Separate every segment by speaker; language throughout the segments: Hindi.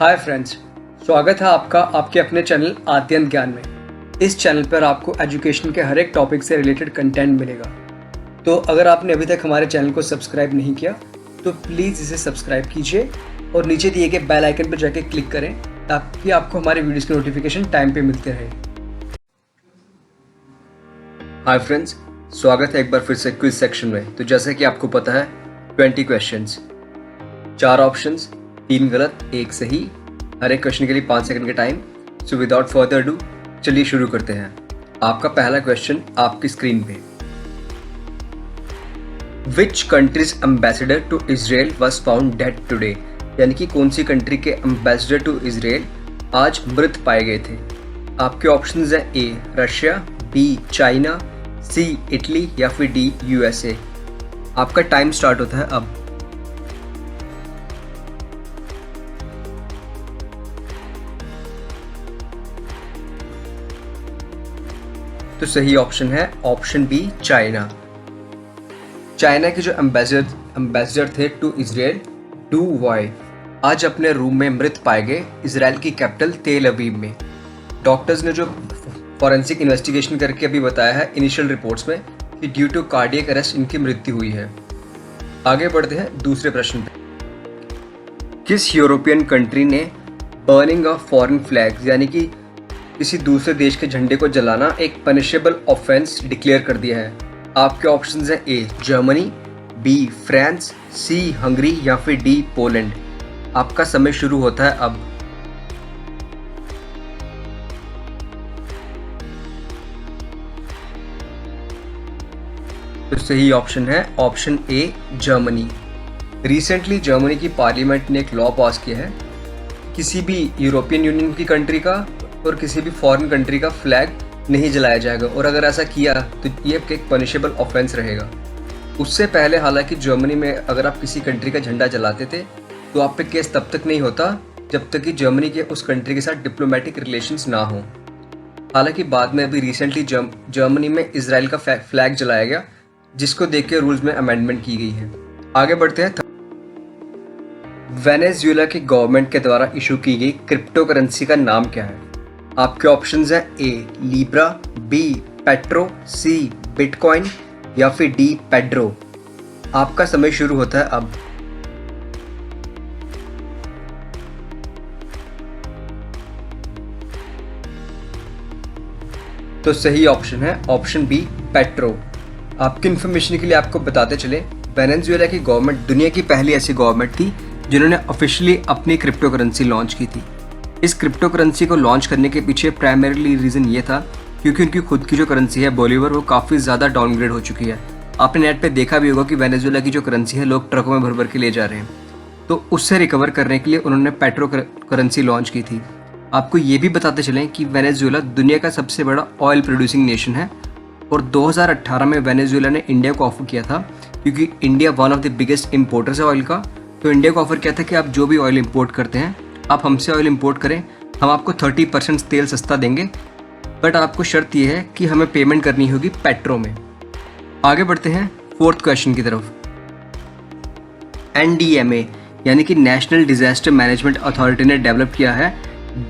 Speaker 1: हाय फ्रेंड्स, स्वागत है आपका आपके अपने चैनल आद्यंत ज्ञान में। इस चैनल पर आपको एजुकेशन के हर एक टॉपिक से रिलेटेड कंटेंट मिलेगा। तो अगर आपने अभी तक हमारे चैनल को सब्सक्राइब नहीं किया तो प्लीज़ इसे सब्सक्राइब कीजिए और नीचे दिए गए बेल आइकन पर जाके क्लिक करें ताकि आपको हमारे वीडियोज़ की नोटिफिकेशन टाइम पे मिलते रहे। हाय फ्रेंड्स, स्वागत है एक बार फिर से क्विज सेक्शन में। तो जैसे कि आपको पता है 20 क्वेश्चंस, 4 ऑप्शंस, 3 गलत 1 सही, हर एक क्वेश्चन के लिए 5 सेकंड का time. So without further do चलिए शुरू करते हैं। आपका पहला क्वेश्चन आपकी स्क्रीन पे। Which country's ambassador to Israel was found dead today, यानी कि कौन सी कंट्री के एम्बेसडर टू इजराइल आज मृत पाए गए थे। आपके ऑप्शंस हैं A Russia, B China, C Italy या फिर डी यूएसए। आपका टाइम स्टार्ट होता है अब। तो सही ऑप्शन है ऑप्शन बी चाइना। चाइना के जो एम्बेसडर थे टू इजराइल, डू वाई, आज अपने रूम में मृत पाए गए इजराइल की कैपिटल तेल अवीव में। डॉक्टर्स ने जो फॉरेंसिक इन्वेस्टिगेशन करके अभी बताया है इनिशियल रिपोर्ट्स में कि ड्यू टू कार्डियक अरेस्ट इनकी मृत्यु हुई है। आगे बढ़ते हैं दूसरे प्रश्न पे। किस यूरोपियन कंट्री ने बर्निंग ऑफ फॉरेन फ्लैग्स, यानी कि किसी दूसरे देश के झंडे को जलाना एक पनिशेबल ऑफेंस डिक्लेयर कर दिया है। आपके ऑप्शंस हैं A Germany, B France, C Hungary या फिर डी पोलैंड। आपका समय शुरू होता है अब। तो सही ऑप्शन है option A Germany. Recently Germany की पार्लियामेंट ने एक लॉ पास किया है, किसी भी यूरोपियन यूनियन की कंट्री का और किसी भी फॉरेन कंट्री का फ्लैग नहीं जलाया जाएगा, और अगर ऐसा किया तो ये एक पनिशेबल ऑफेंस रहेगा। उससे पहले हालांकि जर्मनी में अगर आप किसी कंट्री का झंडा जलाते थे तो आप पे केस तब तक नहीं होता जब तक कि जर्मनी के उस कंट्री के साथ डिप्लोमेटिक रिलेशंस ना हो। हालांकि बाद में अभी रिसेंटली जर्मनी में इजराइल का फ्लैग जलाया गया, जिसको देख के रूल्स में अमेंडमेंट की गई है। आगे बढ़ते हैं। वेनेजुएला की गवर्नमेंट के द्वारा इशू की गई क्रिप्टो करेंसी का नाम क्या है। आपके ऑप्शंस हैं ए लीब्रा, बी पेट्रो, सी बिटकॉइन या फिर डी पेड्रो। आपका समय शुरू होता है अब। तो सही ऑप्शन है ऑप्शन बी पेट्रो। आपकी इन्फॉर्मेशन के लिए आपको बताते चले, वेनेजुएला की गवर्नमेंट दुनिया की पहली ऐसी गवर्नमेंट थी जिन्होंने ऑफिशियली अपनी क्रिप्टो करेंसी लॉन्च की थी। इस क्रिप्टो करेंसी को लॉन्च करने के पीछे प्राइमरीली रीज़न ये था क्योंकि उनकी खुद की जो करेंसी है बोलीवर, वो काफ़ी ज़्यादा डाउनग्रेड हो चुकी है। आपने नेट पे देखा भी होगा कि वेनेजुएला की जो करेंसी है लोग ट्रकों में भर भर के ले जा रहे हैं। तो उससे रिकवर करने के लिए उन्होंने पेट्रो करेंसी लॉन्च की थी। आपको ये भी बताते चलें कि वेनेजुएला दुनिया का सबसे बड़ा ऑयल प्रोड्यूसिंग नेशन है, और 2018 में वेनेजुएला ने इंडिया को ऑफर किया था, क्योंकि India one of the biggest importers है ऑयल का। तो इंडिया को ऑफर किया था कि आप जो भी ऑयल इम्पोर्ट करते हैं आप हमसे ऑयल इंपोर्ट करें, हम आपको 30% तेल सस्ता देंगे, बट आपको शर्त यह है कि हमें पेमेंट करनी होगी पेट्रो में। आगे बढ़ते हैं फोर्थ क्वेश्चन की तरफ। NDMA यानी कि नेशनल डिजास्टर मैनेजमेंट अथॉरिटी ने डेवलप किया है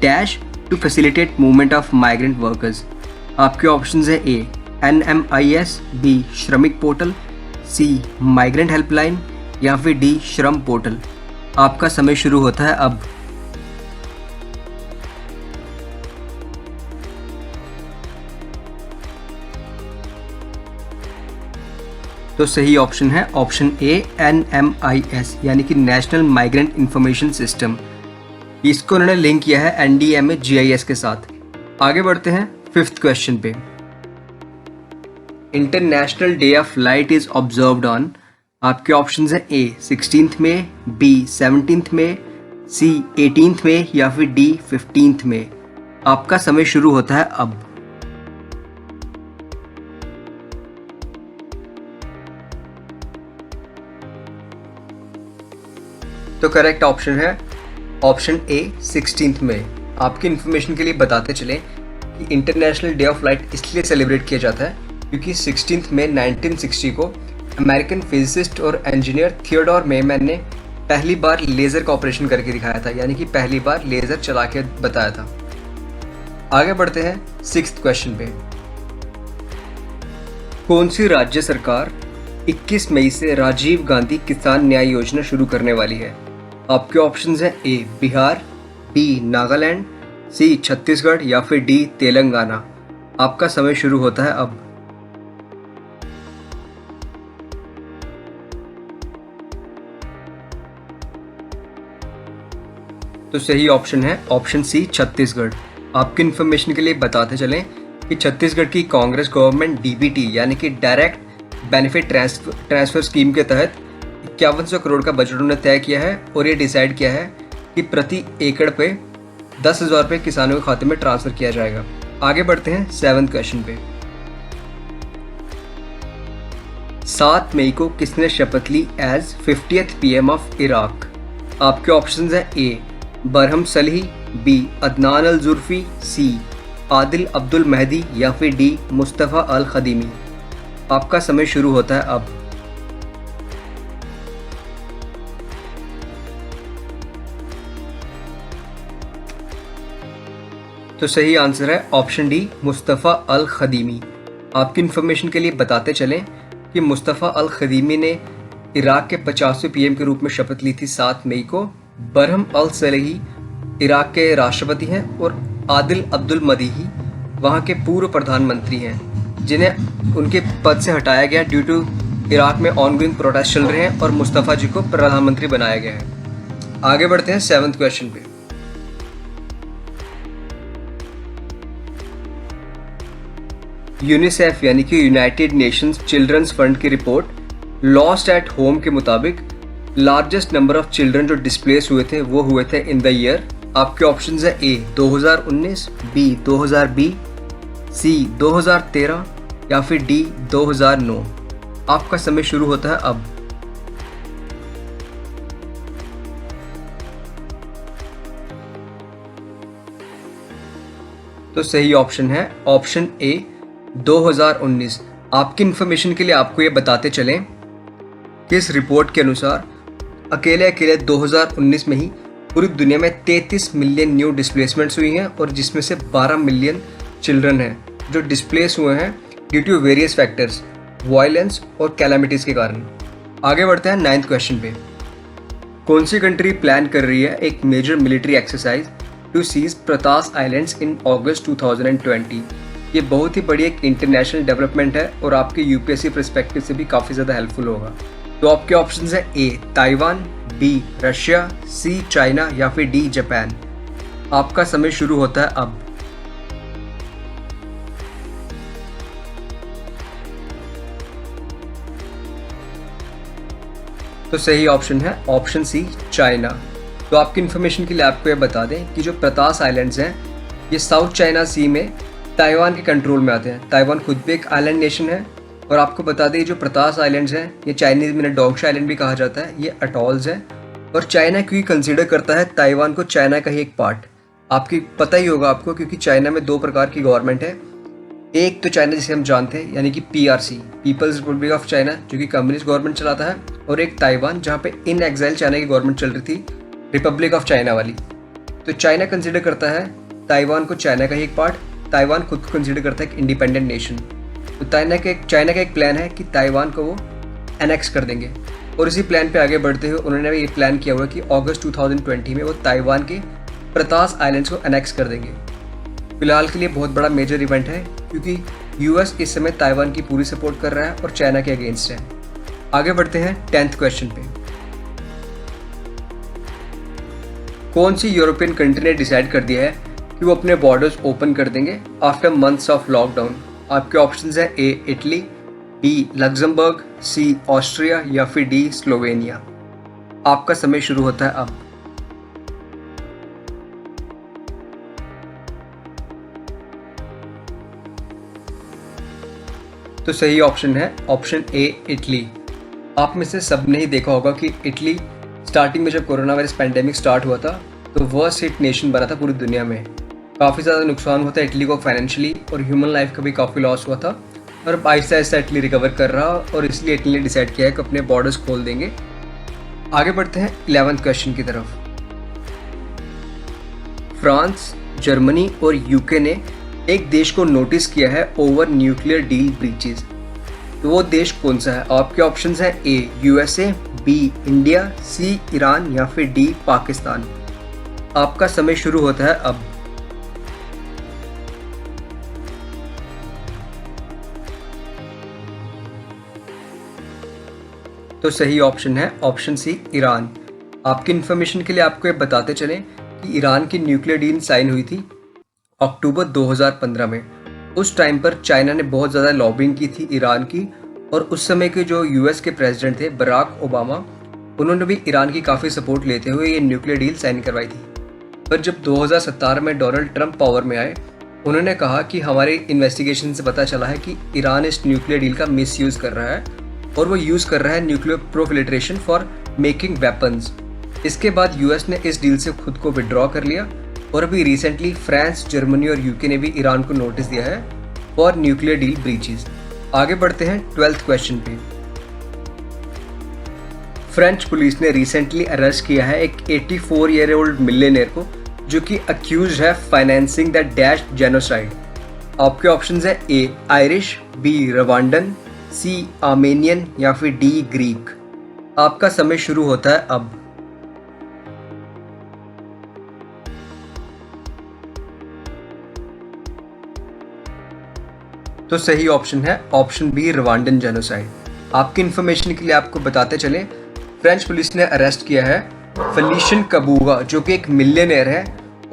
Speaker 1: dash to facilitate movement of migrant workers. आपके ऑप्शंस है A NMIS, B Shramik portal, C migrant helpline या फिर डी श्रम पोर्टल। आपका समय शुरू होता है अब। तो सही ऑप्शन है ऑप्शन ए NMIS यानी कि नेशनल माइग्रेंट इंफॉर्मेशन सिस्टम। इसको उन्होंने लिंक किया है NDMA GIS के साथ। आगे बढ़ते हैं फिफ्थ क्वेश्चन पे। International day of light is observed on. आपके ऑप्शंस हैं ए 16 मई, बी 17 मई, सी 18 मई या फिर डी 15 मई। आपका समय शुरू होता है अब। तो करेक्ट ऑप्शन है ऑप्शन ए 16 मई। आपकी इन्फॉर्मेशन के लिए बताते चलें कि इंटरनेशनल डे ऑफ लाइट इसलिए सेलिब्रेट किया जाता है क्योंकि 16 मई 1960 को अमेरिकन फिजिसिस्ट और इंजीनियर थियोडोर मेमैन ने पहली बार लेज़र का ऑपरेशन करके दिखाया था, यानी कि पहली बार लेज़र चला के बताया था। आगे बढ़ते हैं 6th क्वेश्चन पे। कौन सी राज्य सरकार 21 मई से राजीव गांधी किसान न्याय योजना शुरू करने वाली है? आपके ऑप्शंस हैं ए बिहार, बी नागालैंड, सी छत्तीसगढ़ या फिर डी तेलंगाना। आपका समय शुरू होता है अब। तो सही ऑप्शन है ऑप्शन सी छत्तीसगढ़। आपकी इन्फॉर्मेशन के लिए बताते चलें कि छत्तीसगढ़ की कांग्रेस गवर्नमेंट डीबीटी यानी कि डायरेक्ट बेनिफिट ट्रांसफर स्कीम के तहत 5100 करोड़ का बजट उन्होंने तय किया है और ये डिसाइड किया है कि प्रति एकड़ पे 10,000 रुपये किसानों के खाते में ट्रांसफर किया जाएगा। आगे बढ़ते हैं 7th क्वेश्चन पे। 7 मई को किसने शपथ ली as 50th PM of Iraq? आपके ऑप्शंस हैं A Barham Salih, B Adnan al Zurfi, C Adil Abdul Mahdi या फिर डी मुस्तफ़ा अल खदीमी। आपका समय शुरू होता है अब। तो सही आंसर है ऑप्शन डी मुस्तफ़ा अल खदीमी। आपकी इन्फॉर्मेशन के लिए बताते चलें कि मुस्तफ़ा अल खदीमी ने इराक के 50वें PM के रूप में शपथ ली थी 7 मई को। बरहम अल सलीही इराक के राष्ट्रपति हैं और आदिल अब्दुल मदीही वहाँ के पूर्व प्रधानमंत्री हैं, जिन्हें उनके पद से हटाया गया ड्यू टू इराक में ऑनगोइंग प्रोटेस्ट चल रहे हैं और मुस्तफ़ा जी को प्रधानमंत्री बनाया गया है। आगे बढ़ते हैं 7th क्वेश्चन पे। यूनिसेफ यानी कि यूनाइटेड नेशंस चिल्ड्रंस फंड की रिपोर्ट लॉस्ट एट होम के मुताबिक लार्जेस्ट नंबर ऑफ चिल्ड्रन जो डिस्प्लेस हुए थे वो हुए थे इन द ईयर। आपके ऑप्शंस है ए 2019, बी 2020, सी 2013 या फिर डी 2009। आपका समय शुरू होता है अब। तो सही ऑप्शन है ऑप्शन ए 2019। आपकी इन्फॉर्मेशन के लिए आपको ये बताते चलें कि इस रिपोर्ट के अनुसार अकेले 2019 में ही पूरी दुनिया में 33 मिलियन न्यू डिस्प्लेसमेंट्स हुई हैं और जिसमें से 12 मिलियन चिल्ड्रन हैं जो डिस्प्लेस हुए हैं due to various factors, violence और कैलामिटीज़ के कारण। आगे बढ़ते हैं 9th क्वेश्चन पे। कौन सी कंट्री प्लान कर रही है एक major military exercise to seize Pratas islands in August 2020? ये बहुत ही बड़ी एक इंटरनेशनल डेवलपमेंट है और आपके यूपीएससी पर्सपेक्टिव से भी काफ़ी ज़्यादा हेल्पफुल होगा। तो आपके ऑप्शंस हैं ए ताइवान, बी रशिया, सी चाइना या फिर डी जापान। आपका समय शुरू होता है अब। तो सही ऑप्शन है ऑप्शन सी चाइना। तो आपकी इन्फॉर्मेशन के लिए आपको ये बता दें कि जो प्रतास आइलैंड्स हैं ये साउथ चाइना सी में ताइवान के कंट्रोल में आते हैं। ताइवान खुद भी एक आइलैंड नेशन है और आपको बता दें जो प्रतास आइलैंड्स हैं ये चाइनीज़ में डोंगशा आइलैंड भी कहा जाता है, ये अटॉल्स हैं और चाइना क्यों कंसीडर करता है ताइवान को चाइना का ही एक पार्ट। आपकी पता ही होगा आपको क्योंकि चाइना में 2 प्रकार की गवर्नमेंट है। एक तो चाइना जिसे हम जानते हैं यानी कि PRC People's Republic of China जो कि कम्युनिस्ट गवर्नमेंट चलाता है, और एक ताइवान जहाँ पे इन एग्जाइल चाइना की गवर्नमेंट चल रही थी, रिपब्लिक ऑफ चाइना वाली। तो चाइना कंसीडर करता है ताइवान को चाइना का ही एक पार्ट, ताइवान खुद को कंसीडर करता है एक इंडिपेंडेंट नेशन। तो चाइना का एक प्लान है कि ताइवान को वो एनेक्स कर देंगे और इसी प्लान पे आगे बढ़ते हुए उन्होंने ये प्लान किया हुआ कि अगस्त 2020 में वो ताइवान के प्रतास आइलैंड्स को एनेक्स कर देंगे। फिलहाल के लिए बहुत बड़ा मेजर इवेंट है क्योंकि यूएस इस समय ताइवान की पूरी सपोर्ट कर रहा है और चाइना के अगेंस्ट है। आगे बढ़ते हैं 10th क्वेश्चन पे। कौन सी यूरोपियन कंट्री ने डिसाइड कर दिया है कि वो अपने बॉर्डर्स ओपन कर देंगे आफ्टर मंथ्स ऑफ लॉकडाउन? आपके ऑप्शंस हैं A Italy, B Luxembourg, C Austria या फिर डी स्लोवेनिया। आपका समय शुरू होता है अब। तो सही ऑप्शन है ऑप्शन ए इटली। आप में से सब ने ही देखा होगा कि इटली स्टार्टिंग में जब कोरोना वायरस पैंडेमिक स्टार्ट हुआ था तो वर्स्ट हिट नेशन बना था पूरी दुनिया में। काफ़ी ज़्यादा नुकसान हुआ था इटली को फाइनेंशियली और ह्यूमन लाइफ का भी काफ़ी लॉस हुआ था, और अब आहिस्ता आहिस्ता इटली रिकवर कर रहा और इसलिए इटली ने डिसाइड किया है कि अपने बॉर्डर्स खोल देंगे आगे बढ़ते हैं 11th क्वेश्चन की तरफ। फ्रांस, जर्मनी और यूके ने एक देश को नोटिस किया है ओवर न्यूक्लियर डील ब्रीचेस। तो वो देश कौन सा है? आपके ऑप्शंस हैं A USA, B India, C Iran या फिर डी पाकिस्तान। आपका समय शुरू होता है अब। तो सही ऑप्शन है ऑप्शन सी ईरान। आपकी इन्फॉर्मेशन के लिए आपको ये बताते चलें कि ईरान की न्यूक्लियर डील साइन हुई थी अक्टूबर 2015 में। उस टाइम पर चाइना ने बहुत ज़्यादा लॉबिंग की थी ईरान की, और उस समय के जो यूएस के प्रेसिडेंट थे बराक ओबामा, उन्होंने भी ईरान की काफ़ी सपोर्ट लेते हुए ये न्यूक्लियर डील साइन करवाई थी। पर जब 2017 में डोनाल्ड ट्रंप पावर में आए, उन्होंने कहा कि हमारे इन्वेस्टिगेशन से पता चला है कि ईरान इस न्यूक्लियर डील का मिसयूज़ कर रहा है और वो यूज़ कर रहा है न्यूक्लियर प्रोफिलिट्रेशन फॉर मेकिंग वेपन्स। इसके बाद यूएस ने इस डील से खुद को विड्रॉ कर लिया, और अभी रिसेंटली फ्रांस, जर्मनी और यूके ने भी ईरान को नोटिस दिया है फॉर न्यूक्लियर डील ब्रीचेस। आगे बढ़ते हैं 12th क्वेश्चन पे। फ्रेंच पुलिस ने रिसेंटली अरेस्ट किया है एक 84 ईयर ओल्ड मिलियनेयर को, जो कि अक्यूज है फाइनेंसिंग द डैश जेनोसाइड। आपके ऑप्शंस है ए आयरिश, बी रवांडन, सी आर्मेनियन या फिर डी ग्रीक। आपका समय शुरू होता है अब। तो सही ऑप्शन है ऑप्शन बी रवांडन जेनोसाइड। आपकी इन्फॉर्मेशन के लिए आपको बताते चलें, फ्रेंच पुलिस ने अरेस्ट किया है फेलिशियन कबूगा, जो कि एक मिलियनेयर है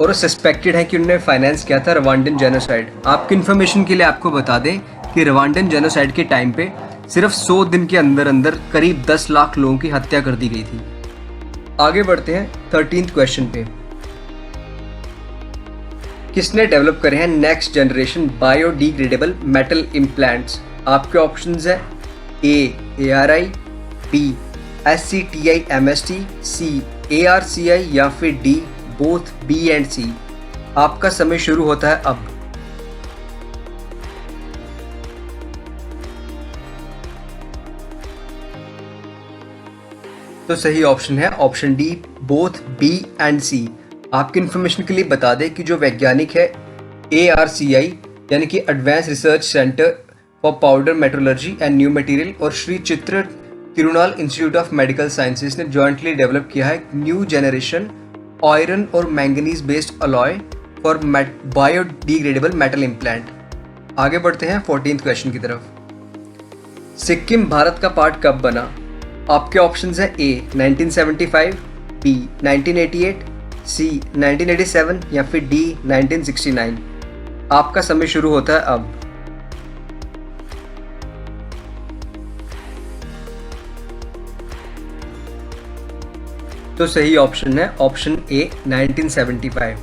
Speaker 1: और सस्पेक्टेड है कि उन्होंने फाइनेंस किया था रवांडन जेनोसाइड। आपकी इन्फॉर्मेशन के लिए आपको बता दें कि रवांडन जेनोसाइड के टाइम पे सिर्फ 100 दिन के अंदर अंदर करीब 10 लाख लोगों की हत्या कर दी गई थी। आगे बढ़ते हैं 13th क्वेश्चन पे। किसने डेवलप करे हैं next generation biodegradable metal implants? आपके ऑप्शंस है A R I, B SCTI MST, C ARCI या फिर D both B and C. आपका समय शुरू होता है अब। तो सही ऑप्शन है option D both B and C. आपकी इन्फॉर्मेशन के लिए बता दें कि जो वैज्ञानिक है ARCI यानी कि advance research centre for powder metrology and new material और श्री चित्र Thirunal institute of medical sciences ने जॉइंटली डेवलप किया है न्यू जनरेशन आयरन और manganese based alloy for biodegradable metal implant. आगे बढ़ते हैं 14th क्वेश्चन की तरफ। सिक्किम भारत का पार्ट कब बना? आपके ऑप्शंस हैं ए 1975, बी 1988, सी 1987 या फिर डी 1969। आपका समय शुरू होता है अब। तो सही ऑप्शन है ऑप्शन ए 1975।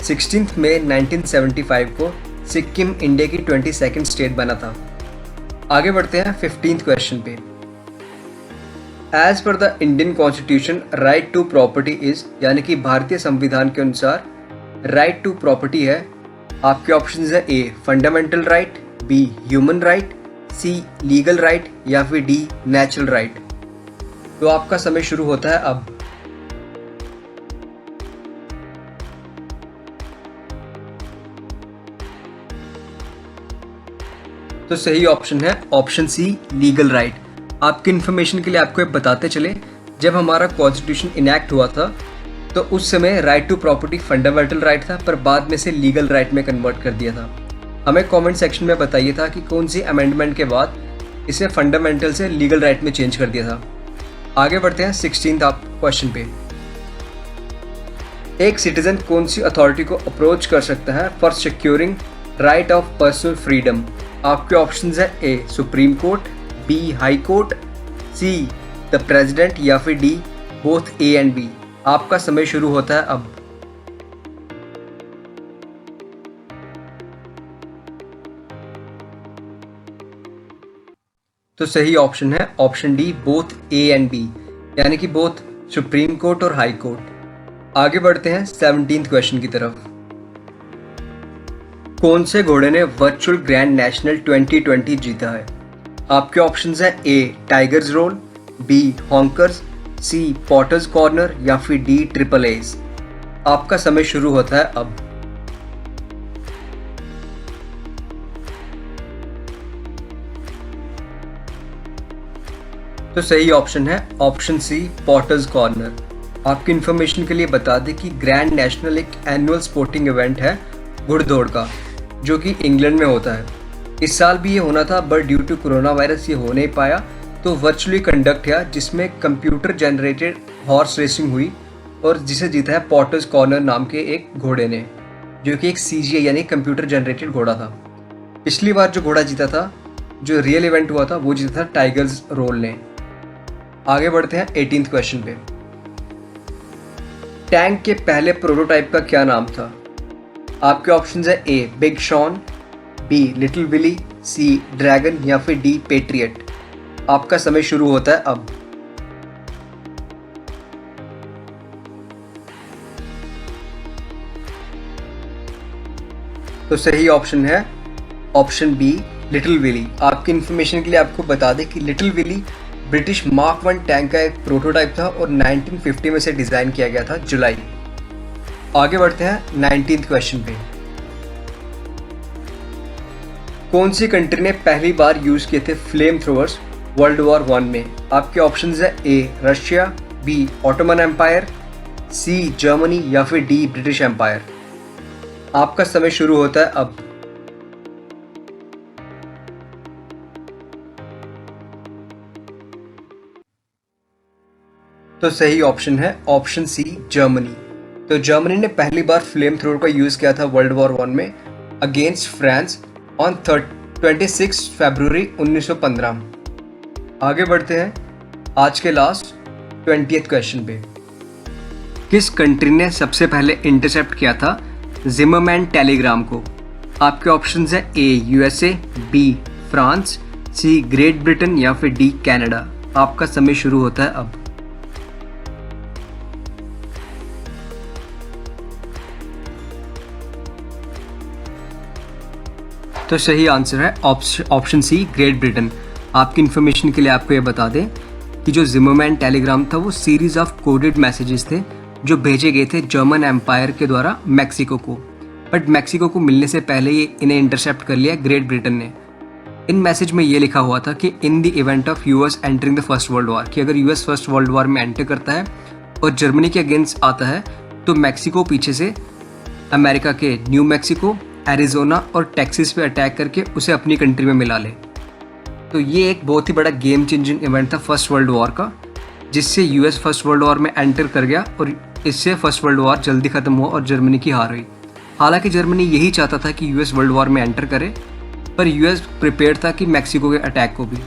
Speaker 1: 16 मई 1975 को सिक्किम इंडिया की 22nd स्टेट बना था। आगे बढ़ते हैं 15th क्वेश्चन पे। As per the Indian constitution right to property is, यानी कि भारतीय संविधान के अनुसार राइट टू प्रॉपर्टी है। आपके ऑप्शंस है A fundamental right, B human right, C legal right या फिर डी नेचुरल राइट। तो आपका समय शुरू होता है अब। तो सही ऑप्शन है ऑप्शन सी लीगल राइट। आपकी इन्फॉर्मेशन के लिए आपको ये बताते चले, जब हमारा कॉन्स्टिट्यूशन इनैक्ट हुआ था तो उस समय right to property fundamental right था, पर बाद में से लीगल राइट में कन्वर्ट कर दिया था। हमें कमेंट सेक्शन में बताइए था कि कौन सी अमेंडमेंट के बाद इसे फंडामेंटल से लीगल राइट में चेंज कर दिया था। आगे बढ़ते हैं 16th क्वेश्चन पे। एक सिटीजन कौन सी अथॉरिटी को अप्रोच कर सकता है for securing right of personal freedom? आपके ऑप्शंस है A Supreme Court, B High Court, C the President या फिर D both A and B. आपका समय शुरू होता है अब। तो सही ऑप्शन है option D both A and B, यानी कि बोथ सुप्रीम कोर्ट और हाई कोर्ट। आगे बढ़ते हैं 17th क्वेश्चन की तरफ। कौन से घोड़े ने वर्चुअल ग्रैंड नेशनल 2020 जीता है? आपके ऑप्शंस हैं ए टाइगर्स रोल, बी हॉन्कर्स, सी पॉटर्स कॉर्नर या फिर डी ट्रिपल एज। आपका समय शुरू होता है अब। तो सही ऑप्शन है ऑप्शन सी पॉटर्स कॉर्नर। आपकी इन्फॉर्मेशन के लिए बता दें कि ग्रैंड नेशनल एक एनुअल स्पोर्टिंग इवेंट है घुड़दौड़ का, जो कि इंग्लैंड में होता है। इस साल भी ये होना था, but due to corona virus ये हो नहीं पाया, तो वर्चुअली कंडक्ट किया, जिसमें कंप्यूटर जनरेटेड हॉर्स रेसिंग हुई और जिसे जीता है पॉटर्स कॉर्नर नाम के एक घोड़े ने, जो कि एक CGI यानी कंप्यूटर जनरेटेड घोड़ा था। पिछली बार जो घोड़ा जीता था, जो रियल इवेंट हुआ था, वो जीता था टाइगर्स रोल ने। आगे बढ़ते हैं 18th क्वेश्चन पे। टैंक के पहले प्रोटोटाइप का क्या नाम था? आपके ऑप्शंस है A Big Shawn, B Little Willie, C Dragon या फिर डी पेट्रियट। आपका समय शुरू होता है अब। तो सही ऑप्शन है ऑप्शन बी लिटिल विली। आपकी इन्फॉर्मेशन के लिए आपको बता दें कि Little Willie British Mark 1 tank का एक प्रोटोटाइप था और 1950 में से डिजाइन किया गया था जुलाई। आगे बढ़ते हैं 19th क्वेश्चन पे। कौन सी कंट्री ने पहली बार यूज किए थे फ्लेम थ्रोअर्स वर्ल्ड वॉर 1 में? आपके ऑप्शंस है A Russia, B Ottoman Empire, C Germany या फिर डी ब्रिटिश एम्पायर। आपका समय शुरू होता है अब। तो सही ऑप्शन है ऑप्शन सी जर्मनी। तो जर्मनी ने पहली बार फ्लेम थ्रोअर का यूज किया था वर्ल्ड वॉर 1 में अगेंस्ट फ्रांस ऑन 26 फरवरी 1915। आगे बढ़ते हैं आज के लास्ट 20th क्वेश्चन पे। किस कंट्री ने सबसे पहले इंटरसेप्ट किया था जिमरमैन टेलीग्राम को? आपके ऑप्शंस है ए USA, बी फ्रांस, सी ग्रेट ब्रिटेन या फिर डी कनाडा। आपका समय शुरू होता है अब। तो सही आंसर है ऑप्शन सी ग्रेट ब्रिटेन। आपकी इन्फॉर्मेशन के लिए आपको ये बता दें कि जो जिमरमैन टेलीग्राम था वो सीरीज ऑफ कोडेड मैसेजेस थे जो भेजे गए थे जर्मन एम्पायर के द्वारा मैक्सिको को, बट मैक्सिको को मिलने से पहले ये इन्हें इंटरसेप्ट कर लिया ग्रेट ब्रिटेन ने। इन मैसेज में ये लिखा हुआ था कि in the event of US entering the first world war, कि अगर US फर्स्ट वर्ल्ड वॉर में एंटर करता है और जर्मनी के अगेंस्ट आता है तो मैक्सिको पीछे से अमेरिका के न्यू मैक्सिको, एरिजोना और टेक्सास पे अटैक करके उसे अपनी कंट्री में मिला ले। तो ये एक बहुत ही बड़ा गेम चेंजिंग इवेंट था फर्स्ट वर्ल्ड वॉर का, जिससे US फर्स्ट वर्ल्ड वॉर में एंटर कर गया और इससे फर्स्ट वर्ल्ड वॉर जल्दी खत्म हुआ और जर्मनी की हार हुई। हालांकि जर्मनी यही चाहता था कि US वर्ल्ड वॉर में एंटर करे, पर US प्रिपेयर था कि मैक्सिको के अटैक को भी।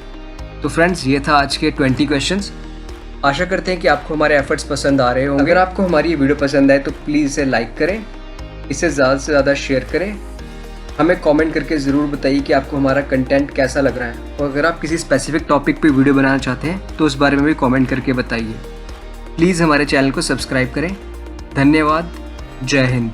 Speaker 1: तो फ्रेंड्स, ये था आज के 20 क्वेश्चंस। आशा करते हैं कि आपको हमारे एफर्ट्स पसंद आ रहे होंगे। अगर आपको हमारी ये वीडियो पसंद आए तो प्लीज़ इसे लाइक करें, इसे ज़्यादा से ज़्यादा शेयर करें। हमें कमेंट करके ज़रूर बताइए कि आपको हमारा कंटेंट कैसा लग रहा है, और अगर आप किसी स्पेसिफिक टॉपिक पे वीडियो बनाना चाहते हैं तो उस बारे में भी कमेंट करके बताइए। प्लीज़ हमारे चैनल को सब्सक्राइब करें। धन्यवाद। जय हिंद।